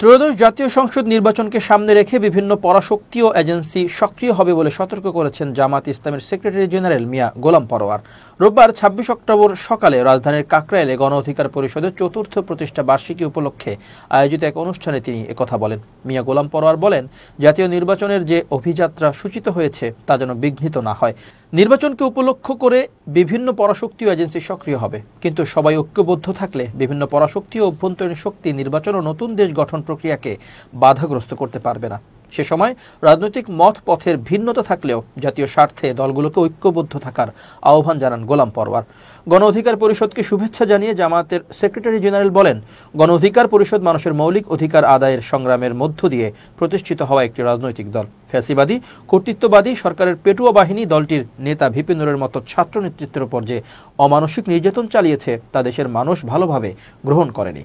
ত্রয়োদশ জাতীয় সংসদ নির্বাচনকে সামনে রেখে বিভিন্ন পরাশক্তি ও এজেন্সি সক্রিয় হবে বলে সতর্ক করেছেন জামায়াত ইসলামের সেক্রেটারি জেনারেল মিয়া গোলাম পরোয়ার। রোববার ২৬ অক্টোবর সকালে রাজধানীর কাকরাইলে গণ অধিকার পরিষদের চতুর্থ প্রতিষ্ঠা বার্ষিকী উপলক্ষে আয়োজিত এক অনুষ্ঠানে তিনি একথা বলেন। মিয়া গোলাম পরোয়ার বলেন, জাতীয় নির্বাচনের যে অভিযাত্রা সূচিত হয়েছে তা যেন বিঘ্নিত না হয়। নির্বাচনকে উপলক্ষ করে বিভিন্ন পরাশক্তি ও এজেন্সি সক্রিয় হবে, কিন্তু সবাই ঐক্যবদ্ধ থাকলে বিভিন্ন পরাশক্তি ও অভ্যন্তরীণ শক্তি নির্বাচন ও নতুন দেশ গঠন প্রক্রিয়াকে বাধাগ্রস্ত করতে পারবে না। সে সময় রাজনৈতিক মত পথের ভিন্নতা থাকলেও জাতীয় স্বার্থে দলগুলোকে ঐক্যবদ্ধ থাকার আহ্বান জানান গোলাম পরোয়ার। গণ অধিকার পরিষদকে শুভেচ্ছা জানিয়ে জামায়াতের সেক্রেটারি জেনারেল বলেন, গণ অধিকার পরিষদ মানুষের মৌলিক অধিকার আদায়ের সংগ্রামের মধ্য দিয়ে প্রতিষ্ঠিত হওয়া একটি রাজনৈতিক দল। ফ্যাসিবাদী কর্তৃত্ববাদী সরকারের পেটুয়া বাহিনী দলটির নেতা ভিপি নুরের মতো ছাত্র নেতৃত্বের উপর যে অমানসিক নির্যাতন চালিয়েছে তা দেশের মানুষ ভালোভাবে গ্রহণ করেনি।